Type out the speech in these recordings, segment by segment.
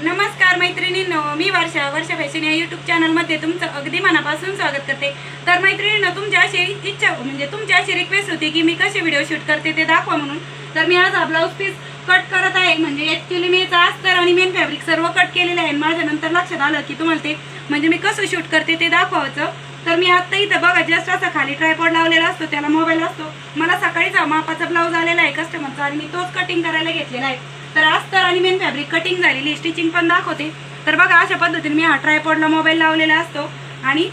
नमस्कार मैत्रिणींनो, मी वर्षा फॅशन या यूट्यूब चॅनलमध्ये तुमचं अगदी मनापासून स्वागत करते। तर मैत्रिणींनो, तुमच्या अशी इच्छा म्हणजे तुमची अशी रिक्वेस्ट होती की मी कसे व्हिडिओ शूट करते ते दाखवा म्हणून। तर मी आज हा ब्लाउज पीस कट करत आहे। म्हणजे ॲक्च्युअली मी याचा अस्तर आणि मेन फॅब्रिक सर्व कट केलेलं आहे। माझ्या नंतर लक्षात आलं की तुम्हाला ते म्हणजे मी कसं शूट करते ते दाखवायचं। तर मी आता इथं बघा जस्ट असा खाली ट्रायपॉड लावलेला असतो, त्याला मोबाईल असतो। मला सकाळीच मापाचा ब्लाउज आलेला आहे कस्टमरचा आणि मी तोच कटिंग करायला घेतलेला आहे। तर अस्तर आणि मेन फॅब्रिक कटिंग झालेली, स्टिचिंग पण दाखवते। तर बघा अशा पद्धतीने मी हा ट्रायपॉडला मोबाईल लावलेला असतो आणि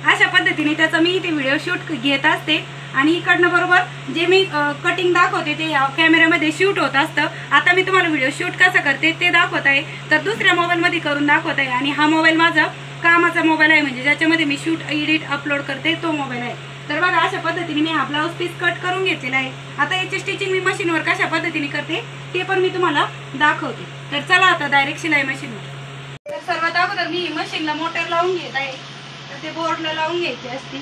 अशा पद्धतीने त्याचा मी इथे व्हिडिओ शूट घेत असते। आणि इकडनं बरोबर जे मी कटिंग दाखवते ते या कॅमेऱ्यामध्ये शूट होत असतं। आता मी तुम्हाला व्हिडिओ शूट कसा करते ते दाखवत आहे। तर दुसऱ्या मोबाईलमध्ये करून दाखवत आहे आणि हा मोबाईल माझा कामाचा मोबाईल आहे, म्हणजे ज्याच्यामध्ये मी शूट एडिट अपलोड करते तो मोबाईल आहे। तर बघा अशा पद्धतीने मी हा ब्लाउज पीस कट करून घेतलेला आहे। आता याची स्टिचिंग मी मशीनवर कशा पद्धतीने करते ते पण मी तुम्हाला दाखवते। तर चला आता डायरेक्ट शिलाई मशीनवर। तर सर्वात अगोदर मी मशीनला मोटर लावून घेत आहे। तर ते बोर्डला लावून घ्यायचे असते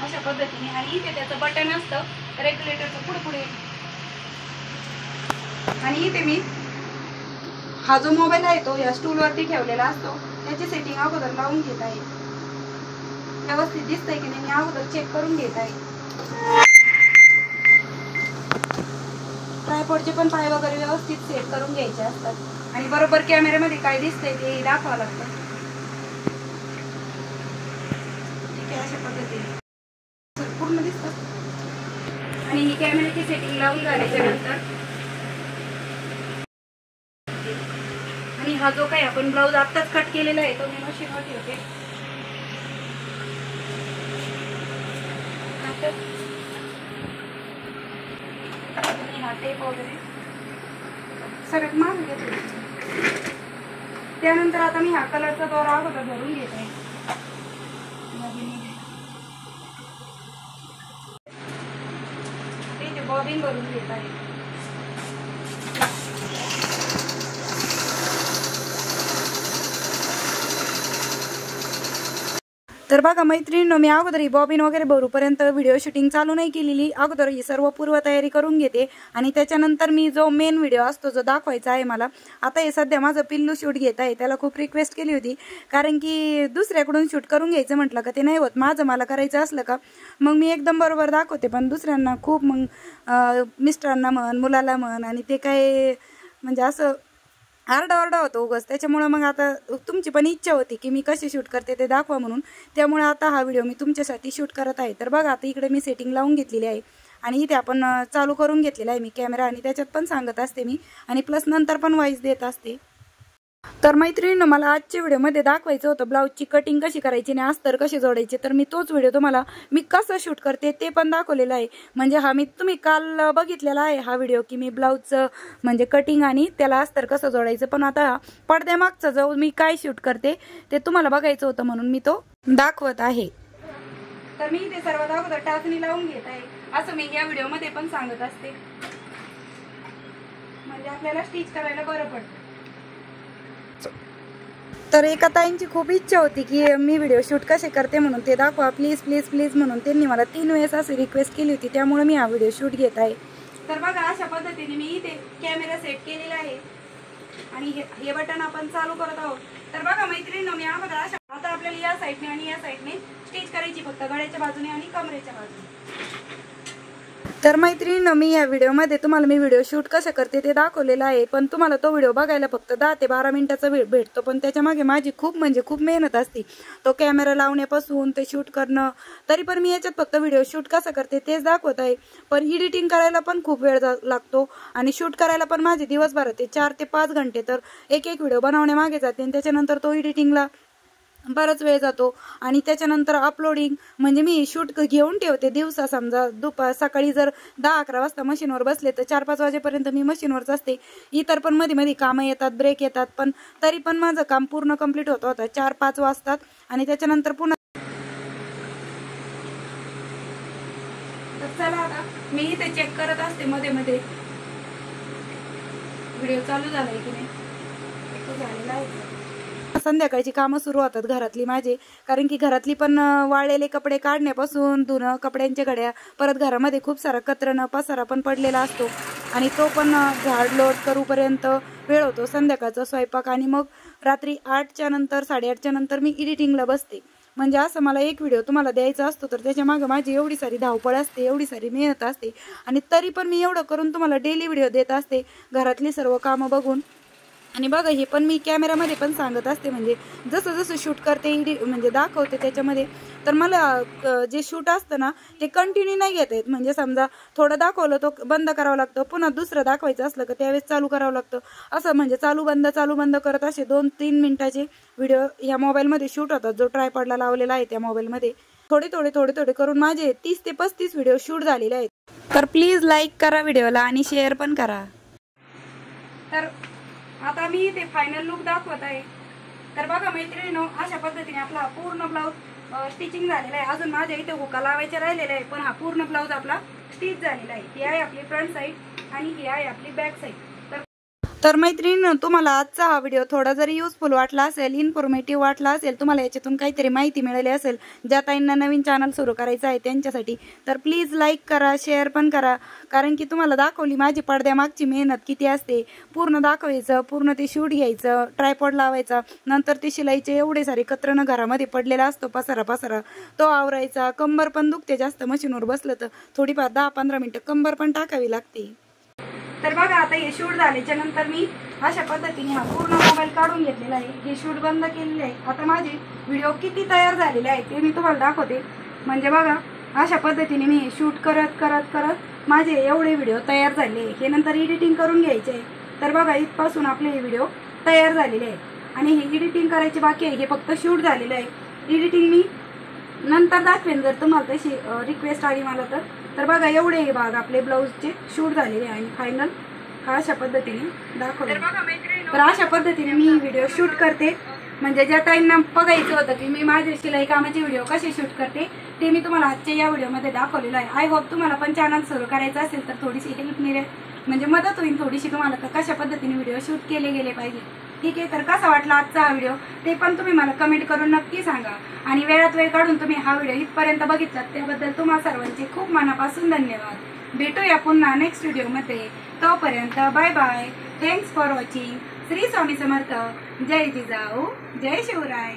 अशा पद्धतीने आणि इथे त्याचं बटन असतं रेग्युलेटरचं पुढे आणि इथे मी हा जो मोबाईल आहे तो या स्टूलवरती ठेवलेला असतो, त्याची सेटिंग अगोदर लावून घेत आहे। व्यवस्थित दिसतंय की नाही मी अगोदर चेक करून घेत आहे। ट्रायपॉडचे पण पाय वगैरे व्यवस्थित सेट करून घ्यायचे असतात आणि बरोबर कॅमेऱ्यामध्ये काय दिसतंय ते दाखवावं लागतं। ठीक आहे, अशा पद्धतीने पूर्ण दिसतं आणि ही कॅमेऱ्याची सेटिंग लावून झाल्याच्या नंतर आणि हा जो काही आपण ब्लाउज आत्ताच कट केलेला आहे तो मी मशीनवर ठेवते। हा टेप वगैरे सगळ्यात मागून घेते। त्यानंतर आता मी हा कलरचा दोरा अगोदर भरून घेत आहे। ते बॉबिन भरून घेत आहे। तर बघा मैत्रिणींनो, मी अगोदर ही बॉबिन वगैरे भरूपर्यंत व्हिडिओ शूटिंग चालू नाही केलेली। अगोदर ही सर्व पूर्वतयारी करून घेते आणि त्याच्यानंतर मी जो मेन व्हिडिओ असतो जो दाखवायचा आहे मला, आता हे सध्या माझं पिल्लू शूट घेत आहे। त्याला खूप रिक्वेस्ट केली होती, कारण की दुसऱ्याकडून शूट करून घ्यायचं म्हटलं का ते नाही होत। माझं मला करायचं असलं का मग मी एकदम बरोबर दाखवते, पण दुसऱ्यांना खूप मग मिस्टरांना म्हण मुलाला म्हण आणि ते काय म्हणजे असं आरडाओरडा होतो उगाच। त्याच्यामुळे मग आता तुमची पण इच्छा होती की मी कशी शूट करते ते दाखवा म्हणून, त्यामुळे आता हा व्हिडिओ मी तुमच्यासाठी शूट करत आहे। तर बघा आता इकडे मी सेटिंग लावून घेतलेली आहे आणि इथे आपण चालू करून घेतलेला आहे मी कॅमेरा आणि त्याच्यात पण सांगत असते मी आणि प्लस नंतर पण वॉइस देत असते। तर मैत्रिणींनो, मला आजच्या व्हिडिओमध्ये दाखवायचं होतं ब्लाऊजची कटिंग कशी करायची आणि अस्तर कसे जोडायचे। तर मी तोच व्हिडिओ तुम्हाला मी कसं शूट करते ते पण दाखवलेला आहे। म्हणजे हा मी तुम्ही काल बघितलेला आहे हा व्हिडिओ की मी ब्लाऊजचं म्हणजे कटिंग आणि त्याला अस्तर कसं जोडायचं, पण आता पडद्यामागचं जो मी काय शूट करते ते तुम्हाला बघायचं होतं म्हणून मी तो दाखवत आहे। तर मी ते सर्वात अगोदर टाचणी लावून घेत आहे, असं मी या व्हिडिओमध्ये पण सांगत असते, म्हणजे आपल्याला स्टिच करायला बरं पडतं। तर एका ताईंची खूप इच्छा होती की मी व्हिडिओ शूट कसे करते म्हणून ते दाखवा प्लीज प्लीज प्लीज म्हणून त्यांनी मला 3 वेळेस अशी रिक्वेस्ट केली होती, त्यामुळे मी हा व्हिडिओ शूट घेत आहे। तर बघा अशा पद्धतीने मी इथे कॅमेरा सेट केलेला आहे आणि हे बटन आपण चालू करत आहोत। तर बघा मैत्रिणींनो, मी अगोदर अशा आता आपल्याला या साईडने आणि या साईडने स्टिच करायची फक्त गळ्याच्या बाजूने आणि कमरेच्या बाजूने। तर मैत्रिणींनो, मी या व्हिडिओमध्ये तुम्हाला मी व्हिडिओ शूट कसं करते ते दाखवलेलं आहे, पण तुम्हाला तो व्हिडिओ बघायला फक्त 10 ते 12 मिनिटाचा वेळ भेटतो, पण त्याच्या मागे माझी खूप म्हणजे खूप मेहनत असते। तो कॅमेरा लावण्यापासून ते शूट करणं, तरी पण मी याच्यात फक्त व्हिडिओ शूट कसं करते तेच दाखवत आहे। पण एडिटिंग करायला पण खूप वेळ लागतो आणि शूट करायला पण माझे दिवसभरात 4 ते 5 घंटे तर एक व्हिडिओ बनवण्यामागे जाते आणि त्याच्यानंतर तो एडिटिंगला बराच वेळ जातो आणि त्याच्यानंतर अपलोडिंग म्हणजे मी शूट घेऊन ठेवते दिवसा, समजा सकाळी जर 10-11 वाजता मशीनवर बसले तर 4-5 वाजेपर्यंत मी मशीनवरच असते। इतर पण मध्ये मध्ये कामं येतात, ब्रेक येतात, पण तरी पण माझं काम पूर्ण कंप्लीट होतं 4-5 वाजतात आणि त्याच्यानंतर पुन्हा चला आता मी इथे चेक करत असते मध्ये मध्ये व्हिडिओ चालू झालाय की नाही। तो झालेला आहे संध्याकाळची कामं सुरू होतात घरातली माझे, कारण की घरातली पण वाळलेले कपडे काढण्यापासून धुणं, कपड्यांच्या घड्या, परत घरामध्ये खूप सारा कचरा पसारा पण पडलेला असतो आणि तो पण झाड लोट करूपर्यंत वेळ होतो संध्याकाळचा स्वयंपाक. आणि मग रात्री 8च्या नंतर 8:30च्या नंतर मी एडिटिंगला बसते. म्हणजे असं मला एक व्हिडिओ तुम्हाला द्यायचा असतो तर त्याच्या मागं माझी एवढी सारी धावपळ असते, एवढी सारी मेहनत असते, आणि तरी पण मी एवढं करून तुम्हाला डेली व्हिडिओ देत असते घरातली सर्व कामं बघून. आणि बघा हे पण मी कॅमेरामध्ये पण सांगत असते, म्हणजे जसं जसं शूट करते म्हणजे दाखवते त्याच्यामध्ये, तर मला जे शूट असतं ना ते कंटिन्यू नाही घेता येत. म्हणजे समजा थोडं दाखवलं तो बंद करावं लागतं, पुन्हा दुसरं दाखवायचं असलं का त्यावेळेस चालू करावं लागतं, असं म्हणजे चालू बंद करत असे 2-3 मिनिटाचे व्हिडिओ ह्या मोबाईलमध्ये शूट होतात. जो ट्रायपॉडला लावलेला आहे त्या मोबाईलमध्ये थोडे करून माझे 30 ते 35 व्हिडिओ शूट झालेले आहेत. तर प्लीज लाईक करा व्हिडिओला आणि शेअर पण करा. तर आता मी ते फायनल लुक दाखवत आहे. तर बघा मैत्रिणींनो, अशा पद्धतीने आपला पूर्ण ब्लाऊज स्टिचिंग झालेला आहे. अजून माझ्या इथे हुका लावायचे राहिलेले आहे, पण हा पूर्ण ब्लाऊज आपला स्टिच झालेला आहे. ही आहे आपली फ्रंट साईड आणि ही आहे आपली बॅक साईड. तर मैत्रिणींनो, तुम्हाला आजचा हा व्हिडिओ थोडा जरी युजफुल वाटला असेल, इन्फॉर्मेटिव्ह वाटला असेल, तुम्हाला याच्यातून काहीतरी माहिती मिळाली असेल, ज्या ताईंना नवीन चॅनल सुरू करायचं आहे त्यांच्यासाठी, तर प्लीज लाईक करा, शेअर पण करा. कारण की तुम्हाला दाखवली माझी पडद्यामागची मेहनत किती असते. पूर्ण दाखवायचं, पूर्ण ते शूट घ्यायचं, ट्रायपॉड लावायचा, नंतर ते शिलाईचे एवढे सारे कतरणं घरामध्ये पडलेला असतो, पसारा तो आवरायचा. कंबर पण दुखते जास्त मशीनवर बसलं तर, थोडीफार 10-15 मिनिटं कंबर पण टाकावी लागते. तर बघा आता हे शूट झाल्याच्या नंतर मी अशा पद्धतीने हा पूर्ण मोबाईल काढून घेतलेला आहे. हे शूट बंद केलेले आहे. आता माझे व्हिडिओ किती तयार झालेले आहेत ते मी तुम्हाला दाखवते. म्हणजे बघा अशा पद्धतीने मी शूट करत माझे एवढे व्हिडिओ तयार झाले. हे नंतर एडिटिंग करून घ्यायचे आहे. तर बघा इथपासून आपले हे व्हिडिओ तयार झालेले आहेत आणि हे एडिटिंग करायचे बाकी आहे. हे फक्त शूट झालेलं आहे. एडिटिंग मी नंतर दाखवेन जर तुम्हाला तशी रिक्वेस्ट आली मला तर बघा एवढे हे भाग आपले ब्लाऊजचे शूट झालेले आहे आणि फायनल हा अशा पद्धतीने दाखवले. तर अशा पद्धतीने मी व्हिडिओ शूट करते. म्हणजे ज्या ताईंना बघायचं होतं की मी माझे शिलाई कामाचे व्हिडिओ कसे शूट करते ते मी तुम्हाला आजच्या या व्हिडिओमध्ये दाखवलेलं आहे. आय होप तुम्हाला पण चॅनल सुरू करायचं असेल तर थोडीशी हेल्प मिळेल, म्हणजे मदत होईल थोडीशी तुम्हाला कशा पद्धतीने व्हिडिओ शूट केले गेले पाहिजे. ठीक आहे, तर कसा वाटला आजचा हा व्हिडिओ ते पण तुम्ही मला कमेंट करून नक्की सांगा. आणि वेळात वेळ काढून तुम्ही हा व्हिडिओ इथपर्यंत बघितलात त्याबद्दल तुम्हा सर्वांचे खूप मनापासून धन्यवाद. भेटूया पुन्हा नेक्स्ट व्हिडिओमध्ये. तोपर्यंत bye bye. Thanks for watching. Shri Swami Samarth. जय जिजाऊ, जय शिवराय.